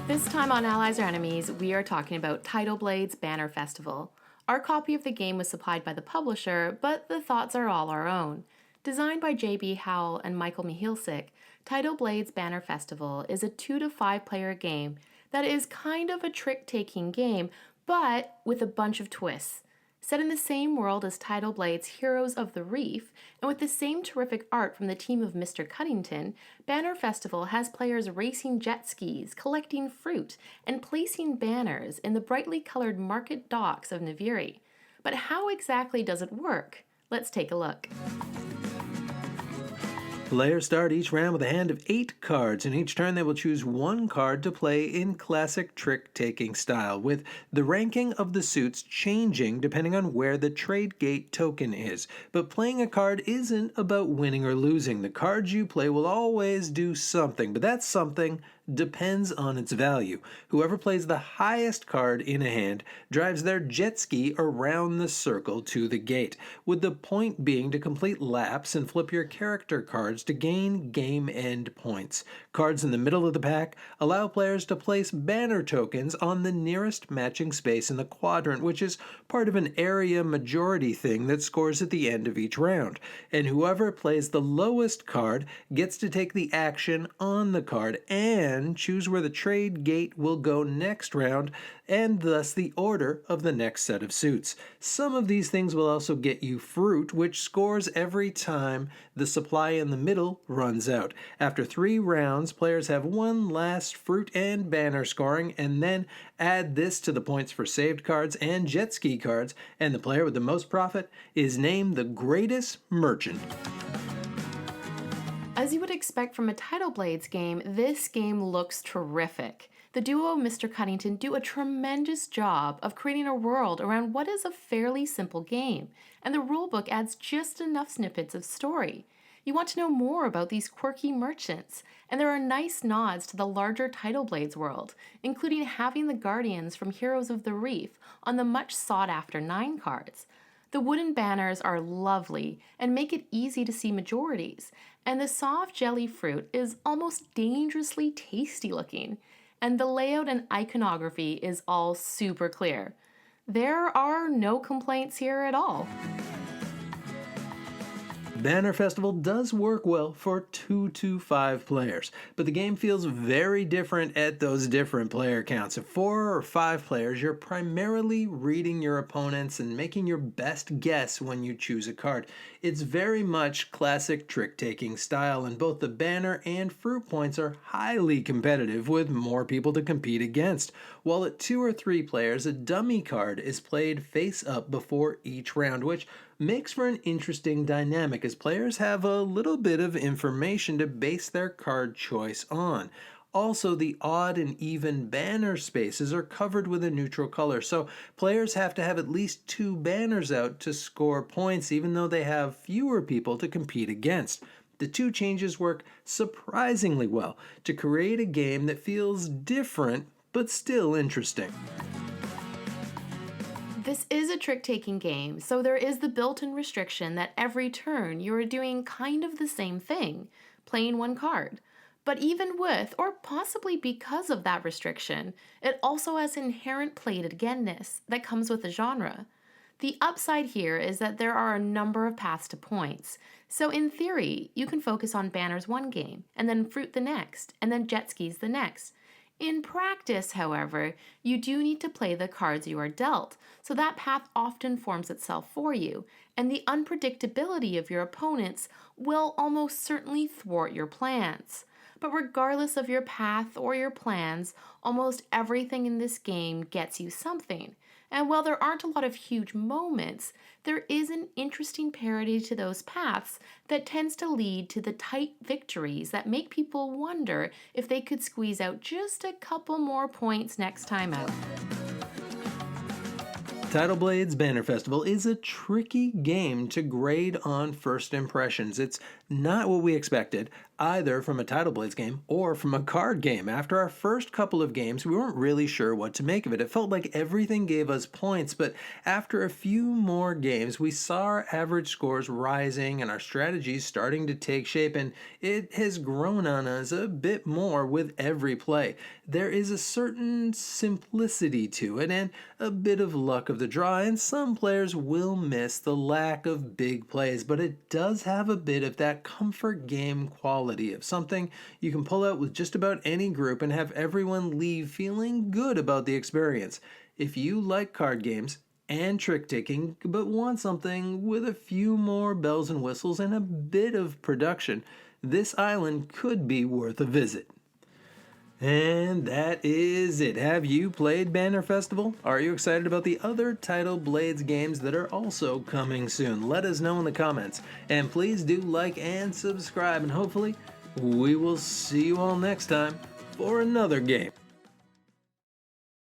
This time on Allies or Enemies, we are talking about Tidal Blades Banner Festival. Our copy of the game was supplied by the publisher, but the thoughts are all our own. Designed by J.B. Howell and Michael Mihealsick, Tidal Blades Banner Festival is a 2 to 5 player game that is kind of a trick-taking game, but with a bunch of twists. Set in the same world as Tidal Blades' Heroes of the Reef, and with the same terrific art from the team of Mr Cuddington, Banner Festival has players racing jet skis, collecting fruit, and placing banners in the brightly colored market docks of Naviri. But how exactly does it work? Let's take a look. Players start each round with a hand of 8 cards, and each turn they will choose one card to play in classic trick-taking style, with the ranking of the suits changing depending on where the trade gate token is. But playing a card isn't about winning or losing. The cards you play will always do something, but that something depends on its value. Whoever plays the highest card in a hand drives their jet ski around the circle to the gate, with the point being to complete laps and flip your character cards to gain game end points. Cards in the middle of the pack allow players to place banner tokens on the nearest matching space in the quadrant, which is part of an area majority thing that scores at the end of each round. And whoever plays the lowest card gets to take the action on the card and choose where the trade gate will go next round, and thus the order of the next set of suits. Some of these things will also get you fruit, which scores every time the supply in the middle runs out. After 3 rounds, players have one last fruit and banner scoring, and then add this to the points for saved cards and jet ski cards, and the player with the most profit is named the greatest merchant. As you would expect from a Tidal Blades game, this game looks terrific. The duo of Mr. Cuddington do a tremendous job of creating a world around what is a fairly simple game, and the rulebook adds just enough snippets of story. You want to know more about these quirky merchants, and there are nice nods to the larger Tidal Blades world, including having the Guardians from Heroes of the Reef on the much sought-after 9 cards. The wooden banners are lovely and make it easy to see majorities, and the soft jelly fruit is almost dangerously tasty looking, and the layout and iconography is all super clear. There are no complaints here at all. Banner Festival does work well for 2 to 5 players, but the game feels very different at those different player counts. At 4 or 5 players, you're primarily reading your opponents and making your best guess when you choose a card. It's very much classic trick-taking style, and both the banner and fruit points are highly competitive with more people to compete against. While at 2 or 3 players, a dummy card is played face up before each round, which makes for an interesting dynamic as players have a little bit of information to base their card choice on. Also, the odd and even banner spaces are covered with a neutral color, so players have to have at least 2 banners out to score points, even though they have fewer people to compete against. The 2 changes work surprisingly well to create a game that feels different but still interesting. This is a trick-taking game, so there is the built-in restriction that every turn you are doing kind of the same thing, playing 1 card. But even with, or possibly because of that restriction, it also has inherent play-it-againness that comes with the genre. The upside here is that there are a number of paths to points, so in theory, you can focus on banners one game, and then fruit the next, and then jet skis the next. In practice, however, you do need to play the cards you are dealt, so that path often forms itself for you, and the unpredictability of your opponents will almost certainly thwart your plans. But regardless of your path or your plans, almost everything in this game gets you something. And while there aren't a lot of huge moments, there is an interesting parity to those paths that tends to lead to the tight victories that make people wonder if they could squeeze out just a couple more points next time out. Tidal Blades Banner Festival is a tricky game to grade on first impressions. It's not what we expected. either from a Tidal Blades game or from a card game. After our first couple of games, we weren't really sure what to make of it. It felt like everything gave us points, but after a few more games, we saw our average scores rising and our strategies starting to take shape, and it has grown on us a bit more with every play. There is a certain simplicity to it and a bit of luck of the draw, and some players will miss the lack of big plays, but it does have a bit of that comfort game quality of something you can pull out with just about any group and have everyone leave feeling good about the experience. If you like card games and trick taking but want something with a few more bells and whistles and a bit of production, this island could be worth a visit. And that is it. Have you played Banner Festival? Are you excited about the other Tidal Blades games that are also coming soon? Let us know in the comments. And please do like and subscribe, and hopefully we will see you all next time for another game.